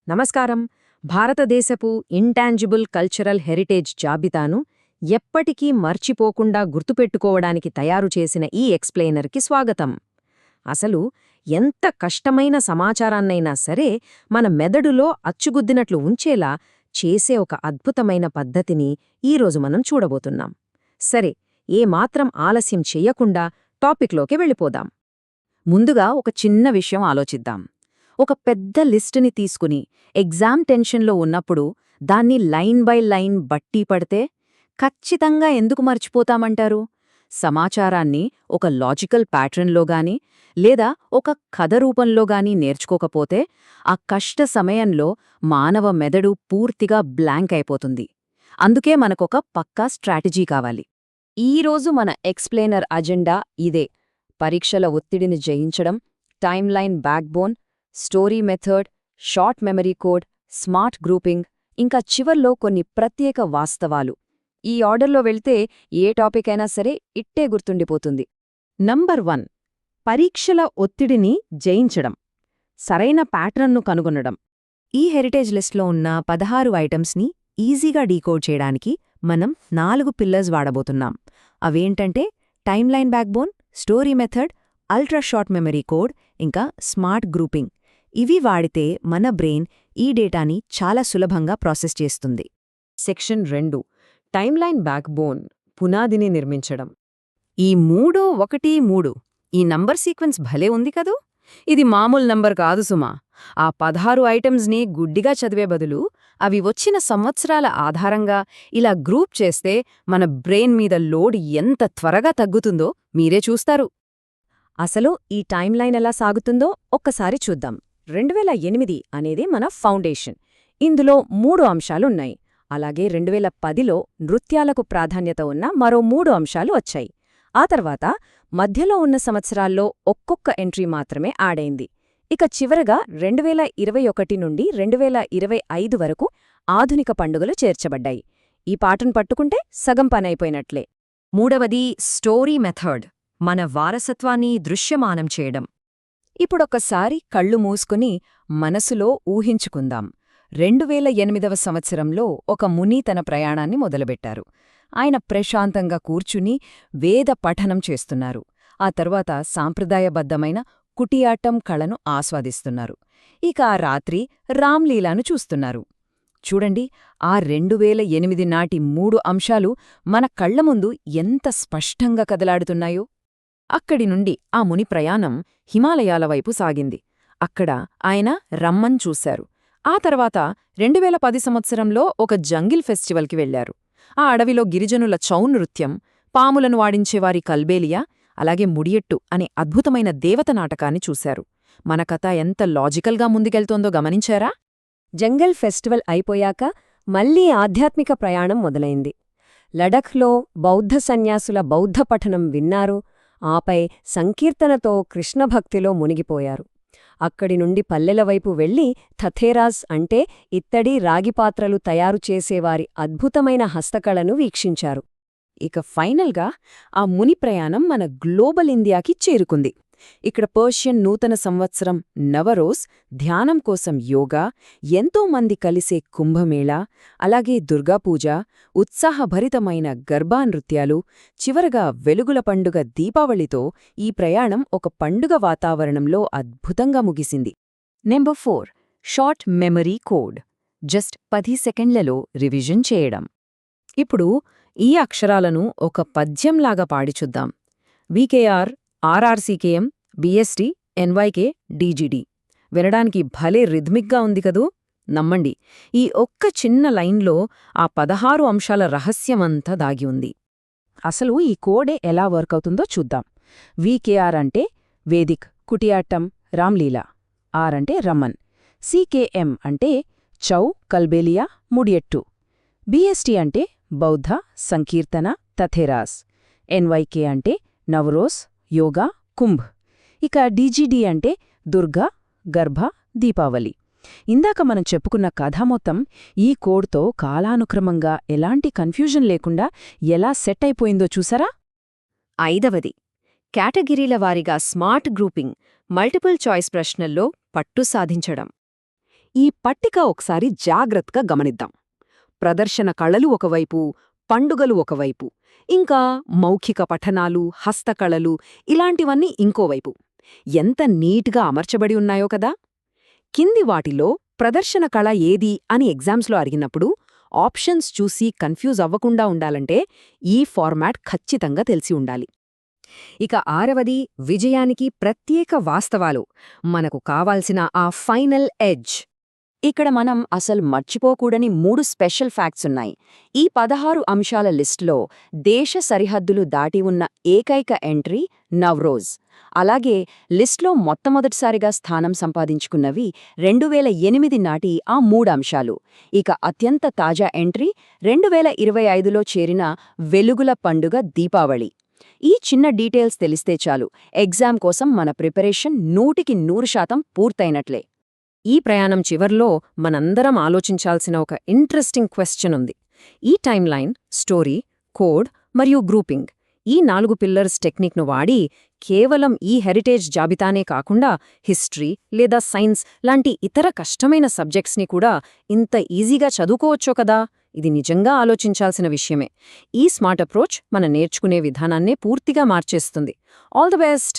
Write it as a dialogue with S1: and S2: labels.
S1: నమస్కారం. భారతదేశపు intangible cultural heritage జాబితాను ఎప్పటికీ మర్చిపోకుండా గుర్తుపెట్టుకోవడానికి తయారు చేసిన ఈ ఎక్స్ప్లెయినర్కి స్వాగతం. అసలు ఎంత కష్టమైన సమాచారాన్నైనా సరే మన మెదడులో అచ్చుగుద్దినట్లు ఉంచేలా చేసే ఒక అద్భుతమైన పద్ధతిని ఈరోజు మనం చూడబోతున్నాం. సరే, ఏమాత్రం ఆలస్యం చెయ్యకుండా టాపిక్లోకి వెళ్ళిపోదాం. ముందుగా ఒక చిన్న విషయం ఆలోచిద్దాం. ఒక పెద్ద లిస్టుని తీసుకుని ఎగ్జామ్ టెన్షన్లో ఉన్నప్పుడు దాన్ని లైన్ బై లైన్ బట్టి పడితే ఖచ్చితంగా ఎందుకు మర్చిపోతామంటారు? సమాచారాన్ని ఒక లాజికల్ ప్యాటర్న్లోగాని లేదా ఒక కథ రూపంలోగాని నేర్చుకోకపోతే ఆ కష్ట సమయంలో మానవ మెదడు పూర్తిగా బ్లాంక్ అయిపోతుంది. అందుకే మనకొక పక్కా స్ట్రాటజీ కావాలి. ఈరోజు మన ఎక్స్ప్లెయినర్ అజెండా ఇదే: పరీక్షల ఒత్తిడిని జయించడం, timeline backbone, story method, short memory code, smart grouping, ఇంకా చివర్లో కొన్ని ప్రత్యేక వాస్తవాలు. ఈ ఆర్డర్లో వెళ్తే ఏ టాపిక్ అయినా సరే ఇట్టే గుర్తుండిపోతుంది. నంబర్ 1, పరీక్షల ఒత్తిడిని జయించడం. సరైన ప్యాటర్న్ను కనుగొనడం. ఈ హెరిటేజ్ లిస్ట్లో ఉన్న 16 ఐటమ్స్ని ఈజీగా డీకోడ్ చేయడానికి మనం 4 పిల్లర్స్ వాడబోతున్నాం. అవేంటంటే timeline backbone, story method, ultra short memory code, ఇంకా స్మార్ట్ గ్రూపింగ్. ఇవి వాడితే మన బ్రెయిన్ ఈ డేటాని చాలా సులభంగా ప్రాసెస్ చేస్తుంది.
S2: సెక్షన్ 2, టైమ్లైన్ బ్యాక్బోన్, పునాదిని నిర్మించడం.
S1: ఈ 3, 1, 3 ఈ నంబర్ సీక్వెన్స్ భలే ఉంది కదూ! ఇది మామూలు నంబర్ కాదు సుమా. ఆ 16 ఐటమ్స్ని గుడ్డిగా చదివే బదులు అవి వచ్చిన సంవత్సరాల ఆధారంగా ఇలా గ్రూప్ చేస్తే మన బ్రెయిన్ మీద లోడ్ ఎంత త్వరగా తగ్గుతుందో మీరే చూస్తారు. అసలు ఈ టైమ్లైన్ ఎలా సాగుతుందో ఒక్కసారి చూద్దాం. 2008 అనేది మన ఫౌండేషన్. ఇందులో 3 అంశాలున్నాయి. అలాగే 2010లో నృత్యాలకు ప్రాధాన్యత ఉన్న మరో 3 అంశాలు వచ్చాయి. ఆ తర్వాత మధ్యలో ఉన్న సంవత్సరాల్లో ఒక్కొక్క ఎంట్రీ మాత్రమే ఆడైంది. ఇక చివరగా 2021 నుండి 2025 వరకు ఆధునిక పండుగలు చేర్చబడ్డాయి. ఈ పాటను పట్టుకుంటే సగం పనైపోయినట్లే.
S2: మూడవది స్టోరీ మెథడ్, మన వారసత్వాన్ని దృశ్యమానం చేయడం.
S1: ఇప్పుడొక్కసారి కళ్ళు మూసుకుని మనసులో ఊహించుకుందాం. 2008వ సంవత్సరంలో ఒక ముని తన ప్రయాణాన్ని మొదలుబెట్టారు. ఆయన ప్రశాంతంగా కూర్చుని వేద పఠనం చేస్తున్నారు. ఆ తర్వాత సాంప్రదాయబద్ధమైన కుటియాటం కళను ఆస్వాదిస్తున్నారు. ఇక ఆ రాత్రి రామ్లీలాను చూస్తున్నారు. చూడండి, ఆ 2008 నాటి 3 అంశాలు మన కళ్ల ముందు ఎంత స్పష్టంగా కదలాడుతున్నాయో. అక్కడి నుండి ఆ ముని ప్రయాణం హిమాలయాల వైపు సాగింది. అక్కడ ఆయన రమ్మన్ చూశారు. ఆ తర్వాత 2010 సంవత్సరంలో ఒక జంగిల్ ఫెస్టివల్కి వెళ్లారు. ఆ అడవిలో గిరిజనుల చౌ నృత్యం, పాములను వాడించేవారి కల్బేలియా, అలాగే ముడియట్టు అనే అద్భుతమైన దేవత నాటకాన్ని చూశారు. మన కథ ఎంత లాజికల్గా ముందుకెళ్తోందో గమనించారా?
S2: జంగల్ ఫెస్టివల్ అయిపోయాక మళ్లీ ఆధ్యాత్మిక ప్రయాణం మొదలైంది. లడఖ్లో బౌద్ధ సన్యాసుల బౌద్ధ పఠనం విన్నారు. ఆపై సంకీర్తనతో కృష్ణభక్తిలో మునిగిపోయారు. అక్కడి నుండి పల్లెల వైపు వెళ్లి థథేరాస్ అంటే ఇత్తడి రాగిపాత్రలు తయారు చేసేవారి అద్భుతమైన హస్తకళను వీక్షించారు.
S1: ఇక ఫైనల్గా ఆ ముని ప్రయాణం మన గ్లోబల్ ఇండియాకి చేరుకుంది. ఇక్కడ పర్షియన్ నూతన సంవత్సరం నవరోజ్, ధ్యానం కోసం యోగా, ఎంతోమంది కలిసే కుంభమేళా, అలాగే దుర్గాపూజ, ఉత్సాహభరితమైన గర్భా నృత్యాలు, చివరగా వెలుగుల పండుగ దీపావళితో ఈ ప్రయాణం ఒక పండుగ వాతావరణంలో అద్భుతంగా ముగిసింది. Number 4, short memory code. Just 10 సెకండ్లలో రివిజన్ చేయడం. ఇప్పుడు ఈ అక్షరాలను ఒక పద్యంలాగా పాడిచుద్దాం. VKR, RRCKM, BST, NYK, DGD. వినడానికి భలే రిథమిక్గా ఉంది కదూ! నమ్మండి, ఈ ఒక్క చిన్న లైన్లో ఆ 16 అంశాల రహస్యమంతా దాగి ఉంది. అసలు ఈ కోడే ఎలా వర్కవుతుందో చూద్దాం. వికేఆర్ అంటే వేదిక్, కుటియాట్టం, రామ్లీలా. ఆర్ అంటే రమన్. సీకేఎం అంటే చౌ, కల్బేలియా, ముడియట్టు. బీఎస్టీ అంటే బౌద్ధ, సంకీర్తన, తథేరాస్. ఎన్వైకే అంటే నవరోజ్, యోగా, కుంభ్. ఇక డీజీడీ అంటే దుర్గా, గర్భ, దీపావళి. ఇందాక మనం చెప్పుకున్న కథ మొత్తం ఈ కోడ్తో కాలానుక్రమంగా ఎలాంటి కన్ఫ్యూజన్ లేకుండా ఎలా సెట్ అయిపోయిందో చూసారా?
S2: 5వది, కేటగిరీల వారీగా స్మార్ట్ గ్రూపింగ్, మల్టిపుల్ చాయిస్ ప్రశ్నల్లో పట్టు సాధించడం.
S1: ఈ పట్టిక ఒకసారి జాగ్రత్తగా గమనిద్దాం. ప్రదర్శన కళలు ఒకవైపు, పండుగలు ఒకవైపు, ఇంకా మౌఖిక పఠనాలు, హస్తకళలు ఇలాంటివన్నీ ఇంకోవైపు. ఎంత నీట్గా అమర్చబడి ఉన్నాయో కదా. కింది వాటిలో ప్రదర్శన కళ ఏది అని ఎగ్జామ్స్లో అడిగినప్పుడు ఆప్షన్స్ చూసి కన్ఫ్యూజ్ అవ్వకుండా ఉండాలంటే ఈ ఫార్మాట్ ఖచ్చితంగా తెలిసి ఉండాలి. ఇక 6వది విజయానికి ప్రత్యేక వాస్తవాలు. మనకు కావాల్సిన ఆ ఫైనల్ ఎడ్జ్. ఇక్కడ మనం అసలు మర్చిపోకూడని 3 స్పెషల్ ఫ్యాక్ట్స్ ఉన్నాయి. ఈ 16 అంశాల లిస్టులో దేశ సరిహద్దులు దాటి ఉన్న ఏకైక ఎంట్రీ నవ్రోజ్. అలాగే లిస్ట్లో మొట్టమొదటిసారిగా స్థానం సంపాదించుకున్నవి 2008 నాటి ఆ 3 అంశాలు. ఇక అత్యంత తాజా ఎంట్రీ 2025లో చేరిన వెలుగుల పండుగ దీపావళి. ఈ చిన్న డీటెయిల్స్ తెలిస్తే చాలు, ఎగ్జామ్ కోసం మన ప్రిపరేషన్ 100% పూర్తయినట్లే. ఈ ప్రయాణం చివర్లో మనందరం ఆలోచించాల్సిన ఒక ఇంట్రెస్టింగ్ క్వెశ్చన్ ఉంది. ఈ టైమ్లైన్, స్టోరీ, కోడ్ మరియు గ్రూపింగ్, ఈ 4 పిల్లర్స్ టెక్నిక్ను వాడి కేవలం ఈ హెరిటేజ్ జాబితానే కాకుండా హిస్టరీ లేదా సైన్స్ లాంటి ఇతర కష్టమైన సబ్జెక్ట్స్ని కూడా ఇంత ఈజీగా చదువుకోవచ్చో కదా. ఇది నిజంగా ఆలోచించాల్సిన విషయమే. ఈ స్మార్ట్ అప్రోచ్ మన నేర్చుకునే విధానాన్నే పూర్తిగా మార్చేస్తుంది. All the best.